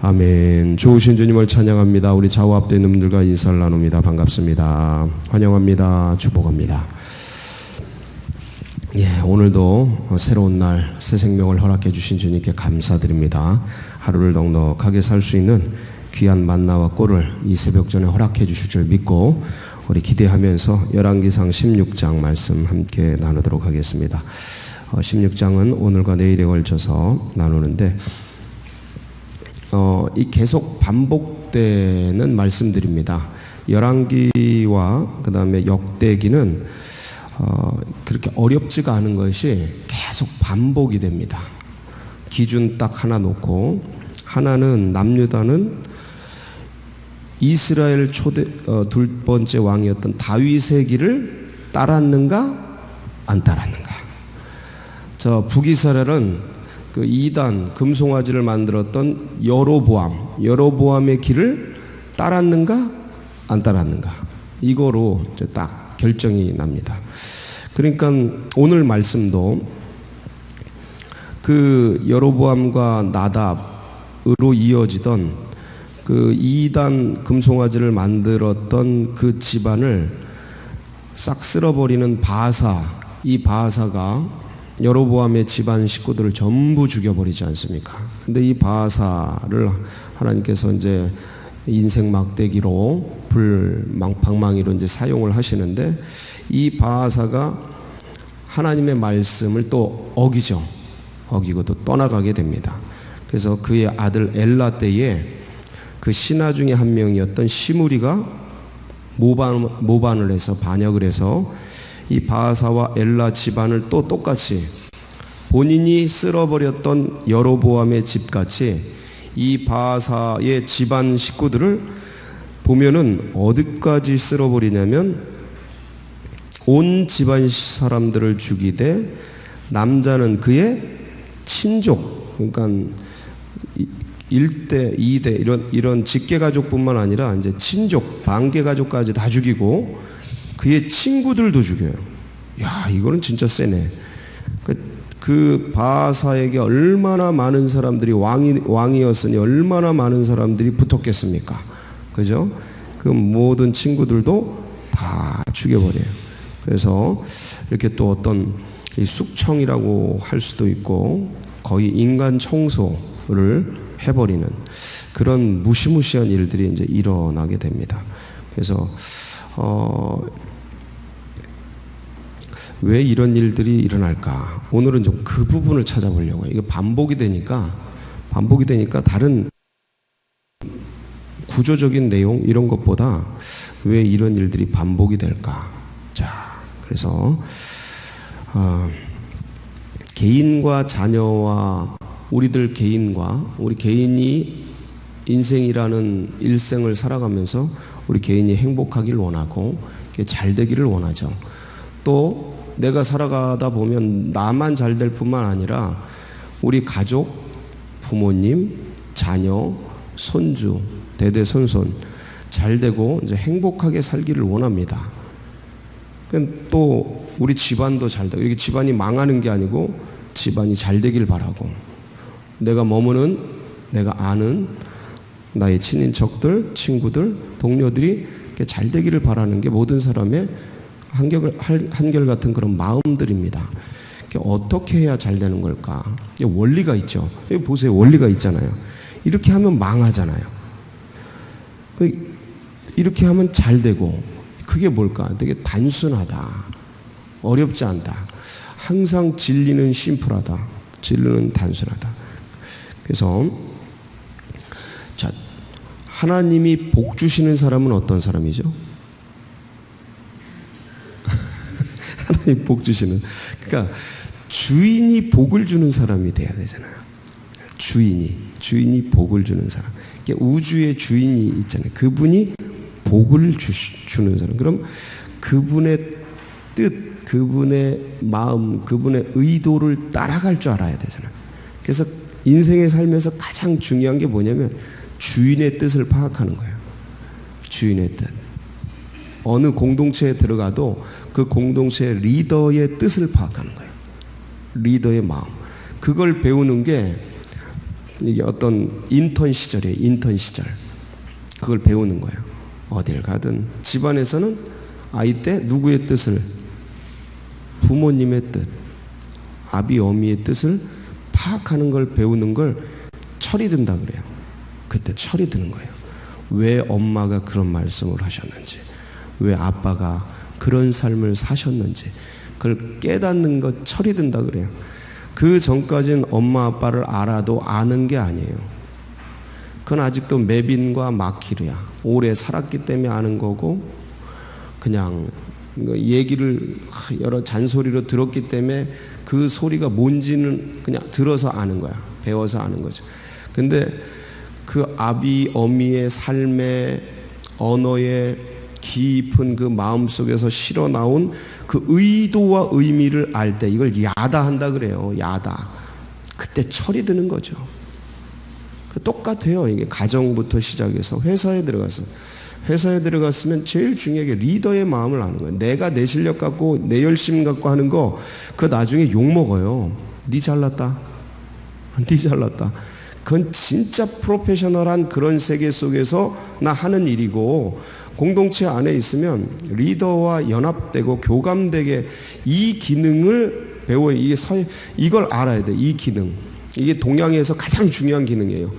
아멘. 좋으신 주님을 찬양합니다. 우리 좌우 앞에 있는 분들과 인사를 나눕니다. 반갑습니다. 환영합니다. 축복합니다. 오늘도 새로운 날, 새 생명을 허락해 주신 주님께 감사드립니다. 하루를 넉넉하게 살 수 있는 귀한 만나와 꼴을 이 새벽 전에 허락해 주실 줄 믿고 우리 기대하면서 열왕기상 16장 말씀 함께 나누도록 하겠습니다. 16장은 오늘과 내일에 걸쳐서 나누는데 이 계속 반복되는 말씀들입니다. 열왕기와 그 다음에 역대기는 그렇게 어렵지가 않은 것이 계속 반복이 됩니다. 기준 딱 하나 놓고, 하나는 남유다는 이스라엘 둘 번째 왕이었던 다윗의 길을 따랐는가 안 따랐는가. 북이스라엘은 그 2단 금송아지를 만들었던 여로보암의 길을 따랐는가 안 따랐는가, 이거로 이제 딱 결정이 납니다. 그러니까 오늘 말씀도 그 여로보암과 나답으로 이어지던 그 2단 금송아지를 만들었던 그 집안을 싹 쓸어버리는 바하사, 이 바하사가 여로보암의 집안 식구들을 전부 죽여버리지 않습니까? 근데 이 바하사를 하나님께서 이제 인생 막대기로 방망이로 이제 사용을 하시는데, 이 바하사가 하나님의 말씀을 또 어기고 또 떠나가게 됩니다. 그래서 그의 아들 엘라 때에 그 신하 중에 한 명이었던 시므리가 모반을 해서 반역을 해서 이 바하사와 엘라 집안을 또 똑같이 본인이 쓸어버렸던 여로보암의 집같이 이 바하사의 집안 식구들을 보면은 어디까지 쓸어버리냐면 온 집안 사람들을 죽이되 남자는 그의 친족, 그러니까 1대, 2대 이런 직계가족뿐만 아니라 이제 친족, 반계가족까지 다 죽이고 그의 친구들도 죽여요. 야, 이거는 진짜 세네. 그 바하사에게 얼마나 많은 사람들이 왕이었으니 얼마나 많은 사람들이 붙었겠습니까? 그죠? 그 모든 친구들도 다 죽여버려요. 그래서 이렇게 또 어떤 숙청이라고 할 수도 있고 거의 인간 청소를 해버리는 그런 무시무시한 일들이 이제 일어나게 됩니다. 그래서 왜 이런 일들이 일어날까? 오늘은 좀 그 부분을 찾아보려고요. 이게 반복이 되니까 다른 구조적인 내용 이런 것보다 왜 이런 일들이 반복이 될까? 자, 그래서 개인과 자녀와 우리 개인이 인생이라는 일생을 살아가면서 우리 개인이 행복하기를 원하고 잘 되기를 원하죠. 또 내가 살아가다 보면 나만 잘 될 뿐만 아니라 우리 가족, 부모님, 자녀, 손주, 대대손손 잘 되고 이제 행복하게 살기를 원합니다. 또 우리 집안도 잘 되고, 이렇게 집안이 망하는 게 아니고 집안이 잘 되길 바라고, 내가 머무는, 내가 아는 나의 친인척들, 친구들, 동료들이 잘 되기를 바라는 게 모든 사람의 한결같은 그런 마음들입니다. 어떻게 해야 잘 되는 걸까? 원리가 있죠. 여기 보세요. 원리가 있잖아요. 이렇게 하면 망하잖아요. 이렇게 하면 잘 되고, 그게 뭘까? 되게 단순하다. 어렵지 않다. 항상 진리는 심플하다. 진리는 단순하다. 그래서 자, 하나님이 복 주시는 사람은 어떤 사람이죠? 하나님 복 주시는, 그러니까 주인이 복을 주는 사람이 돼야 되잖아요. 주인이 복을 주는 사람. 우주의 주인이 있잖아요. 그분이 복을 주는 사람. 그럼 그분의 뜻, 그분의 마음, 그분의 의도를 따라갈 줄 알아야 되잖아요. 그래서 인생에 살면서 가장 중요한 게 뭐냐면 주인의 뜻을 파악하는 거예요. 주인의 뜻. 어느 공동체에 들어가도 그 공동체의 리더의 뜻을 파악하는 거예요. 리더의 마음. 그걸 배우는 게 이게 어떤 인턴 시절이에요. 인턴 시절. 그걸 배우는 거예요. 어딜 가든 집안에서는 아이 때 누구의 뜻을, 부모님의 뜻, 아비 어미의 뜻을 파악하는 걸 배우는 걸 철이 든다 그래요. 그때 철이 드는 거예요. 왜 엄마가 그런 말씀을 하셨는지, 왜 아빠가 그런 삶을 사셨는지 그걸 깨닫는 것 철이 든다 그래요. 그 전까지는 엄마 아빠를 알아도 아는 게 아니에요. 그건 아직도 메빈과 마키르야. 오래 살았기 때문에 아는 거고, 그냥 얘기를 여러 잔소리로 들었기 때문에 그 소리가 뭔지는 그냥 들어서 아는 거야. 배워서 아는 거죠. 근데 그 아비 어미의 삶의 언어의 깊은 그 마음속에서 실어 나온 그 의도와 의미를 알 때 이걸 야다한다 그래요. 야다. 그때 철이 드는 거죠. 똑같아요. 이게 가정부터 시작해서 회사에 들어갔으면 제일 중요한 게 리더의 마음을 아는 거예요. 내가 내 실력 갖고 내 열심 갖고 하는 거 그거 나중에 욕먹어요. 니 잘났다. 니 잘났다. 그건 진짜 프로페셔널한 그런 세계 속에서 나 하는 일이고, 공동체 안에 있으면 리더와 연합되고 교감되게 이 기능을 배워요. 이걸 알아야 돼. 이 기능. 이게 동양에서 가장 중요한 기능이에요.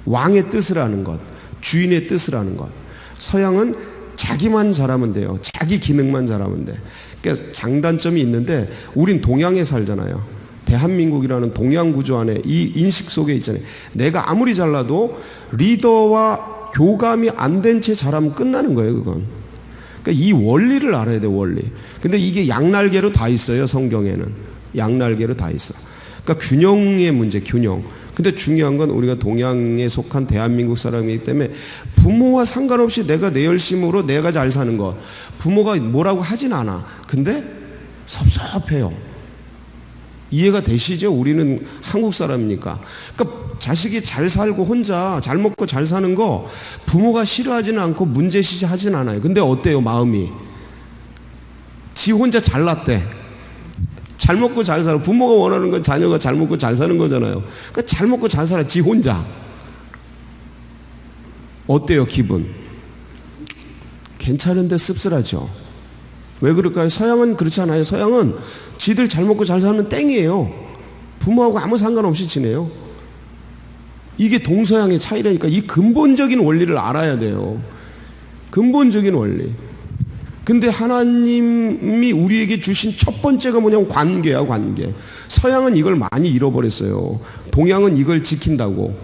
왕의 뜻을 아는 것, 주인의 뜻을 아는 것. 서양은 자기만 잘하면 돼요. 자기 기능만 잘하면 돼. 그러니까 장단점이 있는데 우린 동양에 살잖아요. 대한민국이라는 동양 구조 안에 이 인식 속에 있잖아요. 내가 아무리 잘나도 리더와 교감이 안 된 채 잘하면 끝나는 거예요, 그건. 그러니까 이 원리를 알아야 돼, 원리. 근데 이게 양날개로 다 있어요, 성경에는. 양날개로 다 있어. 그러니까 균형의 문제, 균형. 근데 중요한 건 우리가 동양에 속한 대한민국 사람이기 때문에 부모와 상관없이 내가 내 열심으로 내가 잘 사는 것, 부모가 뭐라고 하진 않아. 근데 섭섭해요. 이해가 되시죠? 우리는 한국 사람이니까. 그러니까 자식이 잘 살고 혼자 잘 먹고 잘 사는 거 부모가 싫어하지는 않고 문제시지 하진 않아요. 근데 어때요, 마음이? 지 혼자 잘났대. 잘 먹고 잘 살아. 부모가 원하는 건 자녀가 잘 먹고 잘 사는 거잖아요. 그러니까 잘 먹고 잘 살아, 지 혼자. 어때요, 기분? 괜찮은데 씁쓸하죠. 왜 그럴까요? 서양은 그렇지 않아요. 서양은 지들 잘 먹고 잘 사는 땡이에요. 부모하고 아무 상관없이 지내요. 이게 동서양의 차이라니까. 이 근본적인 원리를 알아야 돼요. 근본적인 원리. 근데 하나님이 우리에게 주신 첫 번째가 뭐냐면 관계야, 관계. 서양은 이걸 많이 잃어버렸어요. 동양은 이걸 지킨다고.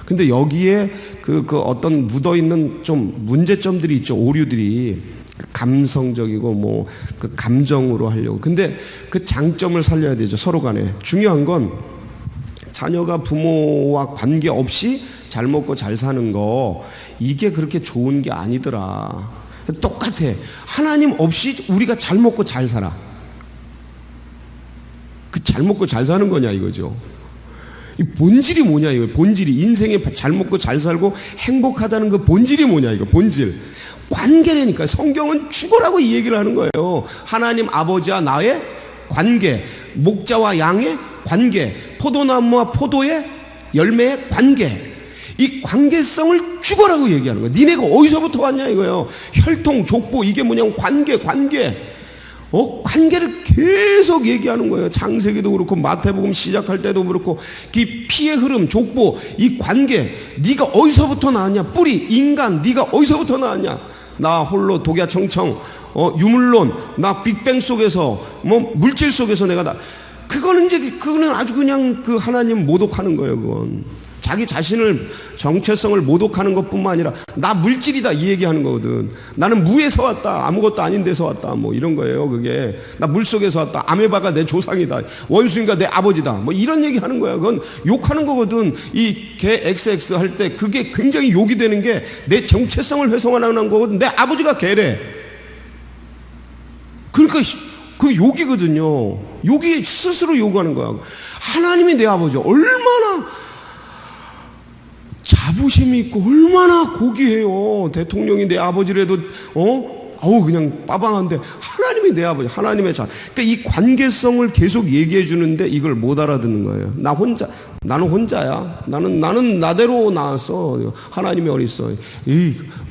근데 여기에 그 어떤 묻어있는 좀 문제점들이 있죠. 오류들이. 감성적이고 뭐 그 감정으로 하려고. 근데 그 장점을 살려야 되죠, 서로 간에. 중요한 건 자녀가 부모와 관계없이 잘 먹고 잘 사는 거, 이게 그렇게 좋은 게 아니더라. 똑같아. 하나님 없이 우리가 잘 먹고 잘 살아. 그 잘 먹고 잘 사는 거냐 이거죠. 이 본질이 뭐냐 이거. 본질이 인생에 잘 먹고 잘 살고 행복하다는 그 본질이 뭐냐 이거. 본질. 관계라니까. 성경은 죽어라고 이 얘기를 하는 거예요. 하나님 아버지와 나의 관계, 목자와 양의 관계, 포도나무와 포도의 열매의 관계. 이 관계성을 죽어라고 얘기하는 거예요. 니네가 어디서부터 왔냐 이거예요. 혈통, 족보, 이게 뭐냐면 관계. 관계를 계속 얘기하는 거예요. 창세기도 그렇고 마태복음 시작할 때도 그렇고, 이 피의 흐름, 족보, 이 관계. 네가 어디서부터 나왔냐? 뿌리, 인간, 네가 어디서부터 나왔냐? 나 홀로 독야청청, 유물론, 나 빅뱅 속에서, 뭐 물질 속에서 내가 그거는 아주 그냥 그 하나님 모독하는 거예요. 그건 자기 자신을, 정체성을 모독하는 것뿐만 아니라 나 물질이다 이 얘기하는 거거든. 나는 무에서 왔다, 아무것도 아닌 데서 왔다, 뭐 이런 거예요. 그게 나 물속에서 왔다, 아메바가 내 조상이다, 원숭이가 내 아버지다, 뭐 이런 얘기 하는 거야. 그건 욕하는 거거든. 이 개 XX 할 때 그게 굉장히 욕이 되는 게 내 정체성을 훼손하는 거거든. 내 아버지가 개래. 그러니까 그 욕이거든요. 욕이 스스로 욕하는 거야. 하나님이 내 아버지, 얼마나 자부심이 있고 얼마나 고귀해요. 대통령이 내 아버지라도 그냥 빠방한데 하나님이 내 아버지, 하나님의 자. 그러니까 이 관계성을 계속 얘기해 주는데 이걸 못 알아듣는 거예요. 나 혼자 나는 혼자야. 나는 나대로 나왔어. 하나님이 어디 있어?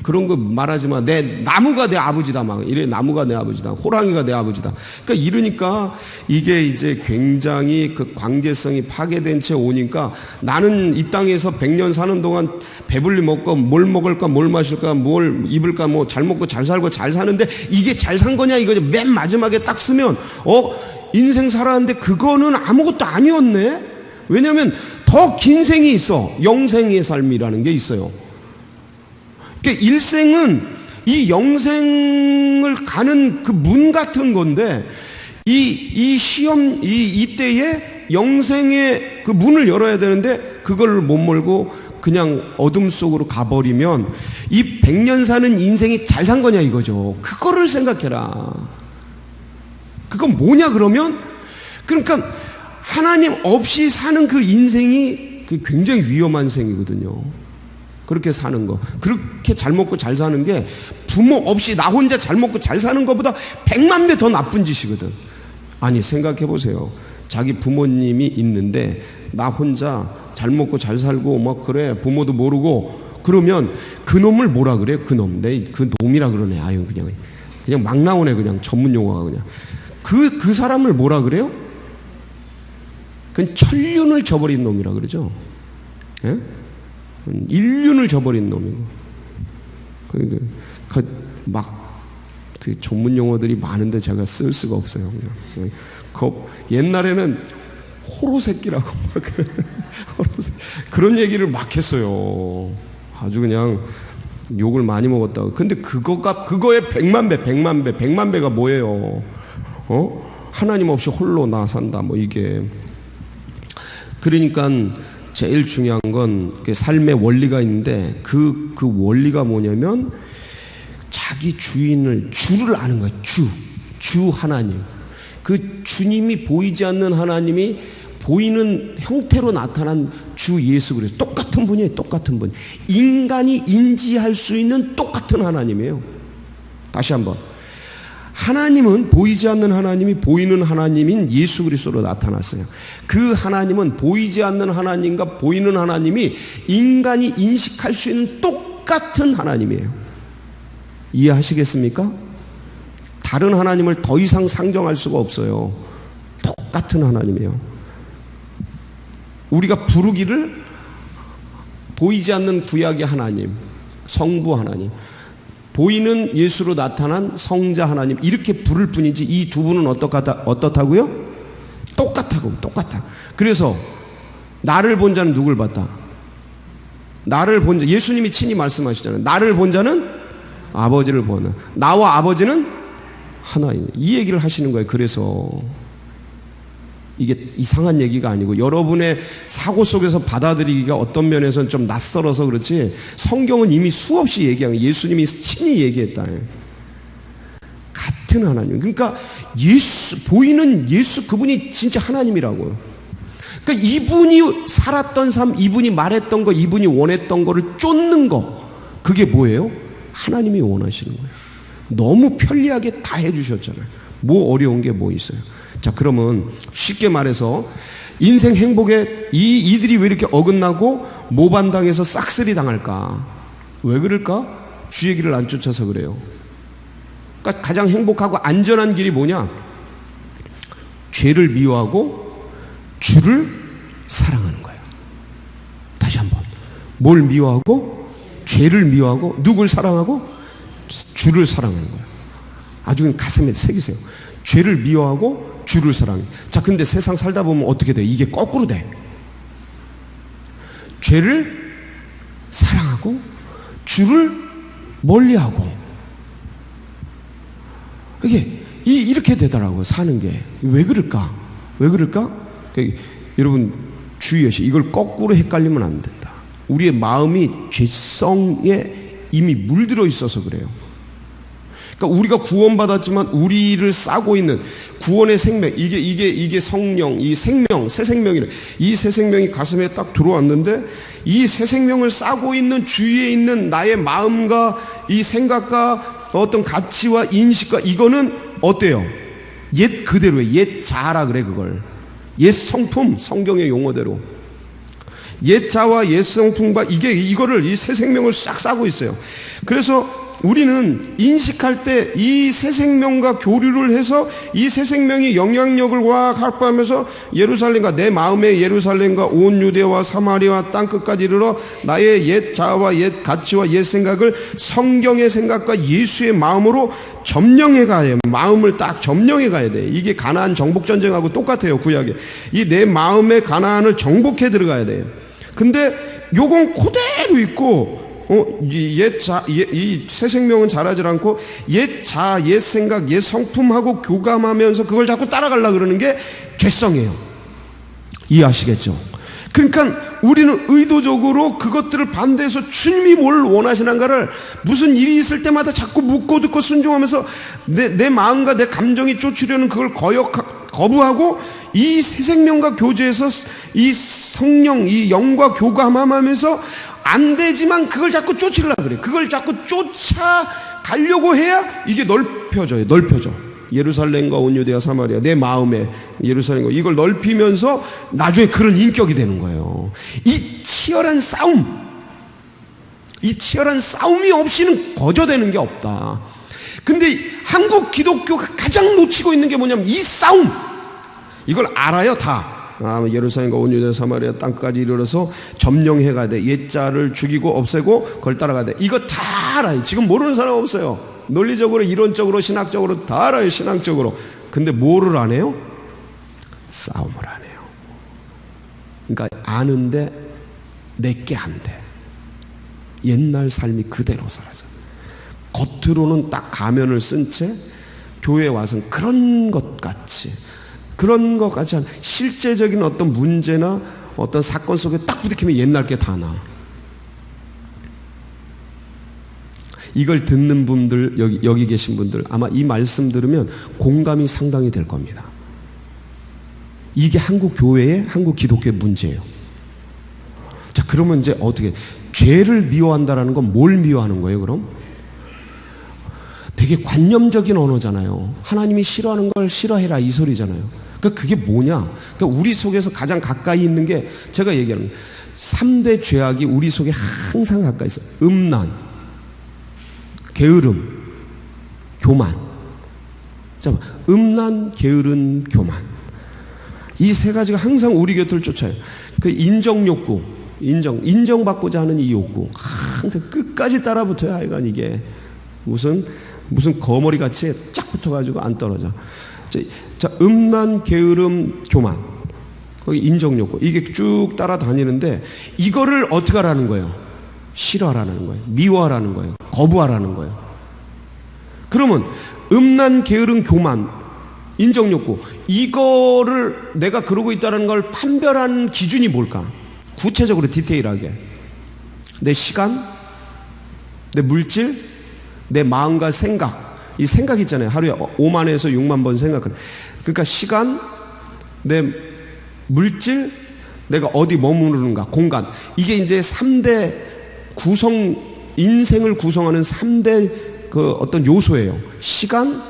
그런 거 말하지 마. 나무가 내 아버지다. 막 이래. 나무가 내 아버지다. 호랑이가 내 아버지다. 그러니까 이러니까 이게 이제 굉장히 그 관계성이 파괴된 채 오니까 나는 이 땅에서 100년 사는 동안 배불리 먹고 뭘 먹을까, 뭘 마실까, 뭘 입을까, 뭐 잘 먹고 잘 살고 잘 사는데 이게 잘 산 거냐 이거죠. 맨 마지막에 딱 쓰면 인생 살았는데 그거는 아무것도 아니었네. 왜냐하면 더 긴 생이 있어. 영생의 삶이라는 게 있어요. 그러니까 일생은 이 영생을 가는 그 문 같은 건데 이 시험 이때에 영생의 그 문을 열어야 되는데 그걸 못 열고 그냥 어둠 속으로 가버리면 이 100년 사는 인생이 잘 산 거냐 이거죠. 그거를 생각해라. 그건 뭐냐 그러면 그러니까 하나님 없이 사는 그 인생이 굉장히 위험한 생이거든요. 그렇게 사는 거. 그렇게 잘 먹고 잘 사는 게 부모 없이 나 혼자 잘 먹고 잘 사는 것보다 100만 배 더 나쁜 짓이거든. 아니 생각해 보세요. 자기 부모님이 있는데 나 혼자 잘 먹고 잘 살고 막 그래 부모도 모르고 그러면 그 놈을 뭐라 그래? 그 놈이라 그러네. 아유 그냥 막 나오네. 그냥 전문 용어가 그냥 그 사람을 뭐라 그래요? 그건 천륜을 저버린 놈이라 그러죠. 예? 인륜을 저버린 놈이고. 그 전문 용어들이 많은데 제가 쓸 수가 없어요. 그냥. 옛날에는 호로 새끼라고 막 그런 얘기를 막 했어요. 아주 그냥 욕을 많이 먹었다고. 근데 그거의 100만 배가 뭐예요? 하나님 없이 홀로 나 산다. 뭐 이게. 그러니까 제일 중요한 건 삶의 원리가 있는데 그 원리가 뭐냐면 자기 주를 아는 거예요. 주 하나님. 그 주님이 보이지 않는 하나님이 보이는 형태로 나타난 주 예수 그리스도. 똑같은 분이에요. 똑같은 분. 인간이 인지할 수 있는 똑같은 하나님이에요. 다시 한번. 하나님은 보이지 않는 하나님이 보이는 하나님인 예수 그리스도로 나타났어요. 그 하나님은 보이지 않는 하나님과 보이는 하나님이 인간이 인식할 수 있는 똑같은 하나님이에요. 이해하시겠습니까? 다른 하나님을 더 이상 상정할 수가 없어요. 똑같은 하나님이에요. 우리가 부르기를 보이지 않는 구약의 하나님, 성부 하나님, 보이는 예수로 나타난 성자 하나님 이렇게 부를 뿐이지 이 두 분은 어떻다고요? 똑같아. 그래서 나를 본 자는 누굴 봤다? 나를 본 자, 예수님이 친히 말씀하시잖아요. 나를 본 자는 아버지를 보는. 나와 아버지는 하나이네. 이 얘기를 하시는 거예요. 그래서 이게 이상한 얘기가 아니고 여러분의 사고 속에서 받아들이기가 어떤 면에서는 좀 낯설어서 그렇지 성경은 이미 수없이 얘기한 예수님이 친히 얘기했다. 같은 하나님. 그러니까 보이는 예수 그분이 진짜 하나님이라고요. 그러니까 이분이 살았던 삶, 이분이 말했던 거, 이분이 원했던 거를 쫓는 거 그게 뭐예요? 하나님이 원하시는 거예요. 너무 편리하게 다 해주셨잖아요. 뭐 어려운 게 뭐 있어요? 자, 그러면 쉽게 말해서 인생 행복에 이들이 왜 이렇게 어긋나고 모반당해서 싹쓸이 당할까? 왜 그럴까? 주의 길을 안 쫓아서 그래요. 그러니까 가장 행복하고 안전한 길이 뭐냐? 죄를 미워하고 주를 사랑하는 거예요. 다시 한번. 뭘 미워하고? 죄를 미워하고 누굴 사랑하고? 주를 사랑하는 거예요. 아주 그냥 가슴에 새기세요. 죄를 미워하고 주를 사랑해. 자, 근데 세상 살다 보면 어떻게 돼? 이게 거꾸로 돼. 죄를 사랑하고 주를 멀리하고. 이게 이렇게 되더라고요. 사는 게. 왜 그럴까? 여러분 주의하시. 이걸 거꾸로 헷갈리면 안 된다. 우리의 마음이 죄성에 이미 물들어 있어서 그래요. 그러니까 우리가 구원받았지만 우리를 싸고 있는 구원의 생명, 이게 성령, 이 생명, 새 생명이래. 이 새 생명이 가슴에 딱 들어왔는데 이 새 생명을 싸고 있는 주위에 있는 나의 마음과 이 생각과 어떤 가치와 인식과 이거는 어때요? 옛 그대로예요. 옛 자아라 그래 그걸. 옛 성품, 성경의 용어대로. 옛 자와 옛 성품과 이거를 이 새 생명을 싹 싸고 있어요. 그래서 우리는 인식할 때 이 새 생명과 교류를 해서 이 새 생명이 영향력을 확 확보하면서 예루살렘과 내 마음의 예루살렘과 온 유대와 사마리아 땅 끝까지 이르러 나의 옛 자아와 옛 가치와 옛 생각을 성경의 생각과 예수의 마음으로 점령해 가야 해요. 마음을 딱 점령해 가야 돼. 이게 가나안 정복 전쟁하고 똑같아요. 구약에 이 내 마음의 가나안을 정복해 들어가야 돼요. 근데 요건 그대로 있고 이 새 생명은 자라질 않고 옛 자, 옛 생각, 옛 성품하고 교감하면서 그걸 자꾸 따라가려고 그러는 게 죄성이에요. 이해하시겠죠? 그러니까 우리는 의도적으로 그것들을 반대해서 주님이 뭘 원하시는가를 무슨 일이 있을 때마다 자꾸 묻고 듣고 순종하면서 내 마음과 내 감정이 쫓으려는 그걸 거부하고 이 새 생명과 교제해서 이 성령, 이 영과 교감하면서 안 되지만 그걸 자꾸 쫓으려고 그래. 그걸 자꾸 쫓아가려고 해야 이게 넓혀져요. 예루살렘과 온 유대와 사마리아, 내 마음에 예루살렘과 이걸 넓히면서 나중에 그런 인격이 되는 거예요. 이 치열한 싸움이 없이는 거저되는 게 없다. 근데 한국 기독교가 가장 놓치고 있는 게 뭐냐면 이 싸움. 이걸 알아요, 다. 예루살렘과 온 유대 사마리아 땅까지 이르러서 점령해 가야 돼. 옛자를 죽이고 없애고 그걸 따라가야 돼. 이거 다 알아요. 지금 모르는 사람 없어요. 논리적으로, 이론적으로, 신학적으로 다 알아요. 신앙적으로. 근데 뭐를 안 해요? 싸움을 안 해요. 그러니까 아는데 내게 안 돼. 옛날 삶이 그대로 사라져. 겉으로는 딱 가면을 쓴 채 교회에 와서는 그런 것 같이 않은 실제적인 어떤 문제나 어떤 사건 속에 딱 부딪히면 옛날 게 다 나와. 이걸 듣는 분들, 여기 계신 분들 아마 이 말씀 들으면 공감이 상당히 될 겁니다. 이게 한국 교회의, 한국 기독교의 문제예요. 자, 그러면 이제 어떻게, 죄를 미워한다라는 건 뭘 미워하는 거예요, 그럼? 되게 관념적인 언어잖아요. 하나님이 싫어하는 걸 싫어해라, 이 소리잖아요. 그러니까 그게 뭐냐? 그러니까 우리 속에서 가장 가까이 있는 게 제가 얘기하는 거예요. 3대 죄악이 우리 속에 항상 가까이 있어요. 음란, 게으름, 교만. 자, 음란, 게으름, 교만. 이 세 가지가 항상 우리 곁을 쫓아요. 그 인정 욕구, 인정받고자 하는 이 욕구. 항상 끝까지 따라붙어요. 하여간 이게 무슨 거머리 같이 쫙 붙어가지고 안 떨어져. 자, 음란, 게으름, 교만, 거기 인정욕구, 이게 쭉 따라다니는데 이거를 어떻게 하라는 거예요? 싫어하라는 거예요. 미워하라는 거예요. 거부하라는 거예요. 그러면 음란, 게으름, 교만, 인정욕구, 이거를 내가 그러고 있다는 걸 판별하는 기준이 뭘까? 구체적으로 디테일하게 내 시간, 내 물질, 내 마음과 생각. 이 생각 있잖아요. 하루에 5만에서 6만 번 생각하는. 그러니까 시간, 내 물질, 내가 어디 머무르는가, 공간. 이게 이제 3대 인생을 구성하는 3대 그 어떤 요소예요. 시간,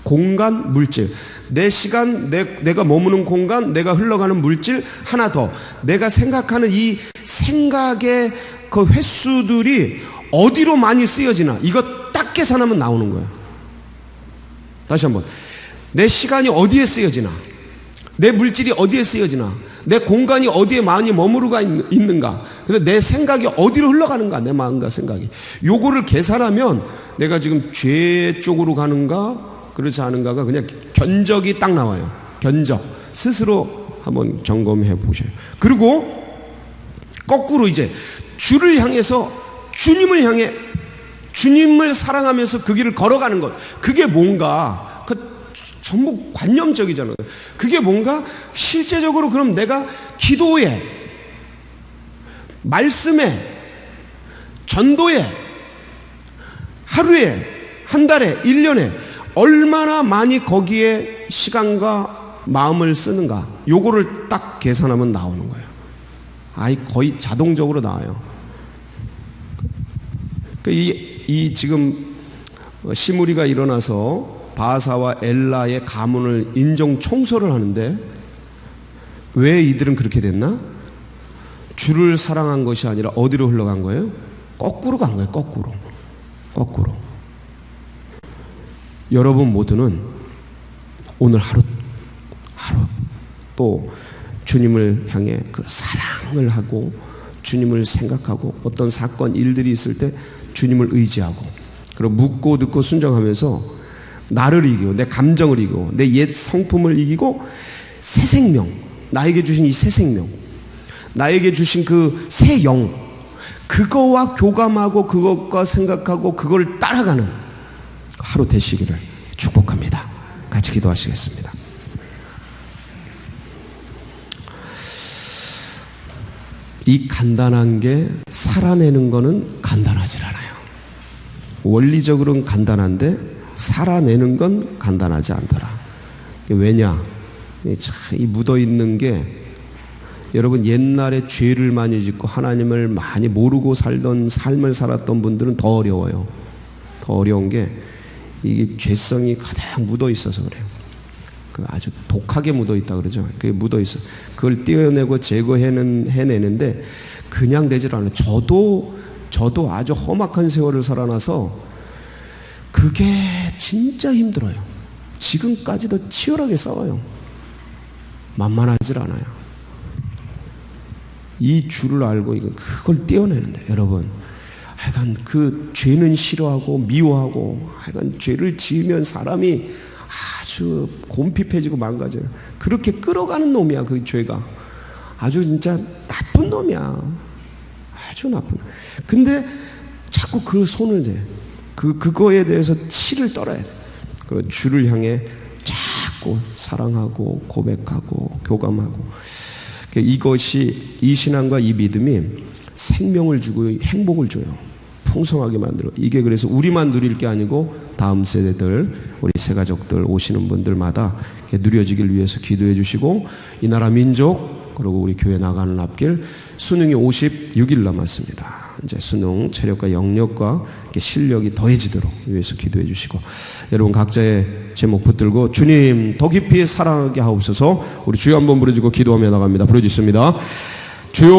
공간, 물질. 내 시간, 내가 머무는 공간, 내가 흘러가는 물질, 하나 더. 내가 생각하는 이 생각의 그 횟수들이 어디로 많이 쓰여지나. 이거 딱 계산하면 나오는 거예요. 다시 한번. 내 시간이 어디에 쓰여지나, 내 물질이 어디에 쓰여지나, 내 공간이 어디에 많이 머무르가 있는가, 그래서 내 생각이 어디로 흘러가는가, 내 마음과 생각이. 요거를 계산하면 내가 지금 죄 쪽으로 가는가 그렇지 않은가가 그냥 견적이 딱 나와요. 견적. 스스로 한번 점검해 보셔요. 그리고 거꾸로 이제 주를 향해서, 주님을 향해, 주님을 사랑하면서 그 길을 걸어가는 것. 그게 뭔가, 전부 관념적이잖아요. 그게 뭔가 실제적으로 그럼 내가 기도에, 말씀에, 전도에, 하루에, 한 달에, 1년에 얼마나 많이 거기에 시간과 마음을 쓰는가, 요거를 딱 계산하면 나오는 거예요. 거의 자동적으로 나와요. 이 지금 시무리가 일어나서 바사와 엘라의 가문을 인종 청소를 하는데 왜 이들은 그렇게 됐나? 주를 사랑한 것이 아니라 어디로 흘러간 거예요? 거꾸로 간 거예요. 거꾸로. 여러분 모두는 오늘 하루 또 주님을 향해 그 사랑을 하고 주님을 생각하고 어떤 사건 일들이 있을 때 주님을 의지하고 그리고 묻고 듣고 순종하면서 나를 이기고 내 감정을 이기고 내 옛 성품을 이기고 새 생명, 나에게 주신 이 새 생명, 나에게 주신 그 새 영, 그거와 교감하고 그것과 생각하고 그걸 따라가는 하루 되시기를 축복합니다. 같이 기도하시겠습니다. 이 간단한 게 살아내는 거는 간단하지 않아요. 원리적으로는 간단한데 살아내는 건 간단하지 않더라. 왜냐? 이 묻어있는 게 여러분 옛날에 죄를 많이 짓고 하나님을 많이 모르고 살던 삶을 살았던 분들은 더 어려워요. 더 어려운 게 이게 죄성이 가장 묻어있어서 그래요. 아주 독하게 묻어있다 그러죠. 그게 묻어있어. 그걸 떼어내고 제거해내는데 그냥 되질 않아요. 저도 아주 험악한 세월을 살아나서 그게 진짜 힘들어요. 지금까지도 치열하게 싸워요. 만만하질 않아요. 이 줄을 알고 그걸 떼어내는데 여러분 하여간 그 죄는 싫어하고 미워하고 하여간 죄를 지으면 사람이 아주 곰핍해지고 망가져요. 그렇게 끌어가는 놈이야. 그 죄가 아주 진짜 나쁜 놈이야. 아주 나쁜. 근데 자꾸 그 손을 대. 그거에 대해서 치를 떨어야 돼. 그 주를 향해 자꾸 사랑하고 고백하고 교감하고. 이것이 이 신앙과 이 믿음이 생명을 주고 행복을 줘요. 풍성하게 만들어. 이게 그래서 우리만 누릴 게 아니고 다음 세대들, 우리 새가족들 오시는 분들마다 누려지길 위해서 기도해 주시고 이 나라 민족 그리고 우리 교회 나가는 앞길 수능이 56일 남았습니다. 이제 수능 체력과 영역과 실력이 더해지도록 위해서 기도해 주시고 여러분 각자의 제목 붙들고 주님 더 깊이 사랑하게 하옵소서. 우리 주여 한번 부르짖고 기도하며 나갑니다. 부르짖습니다. 주여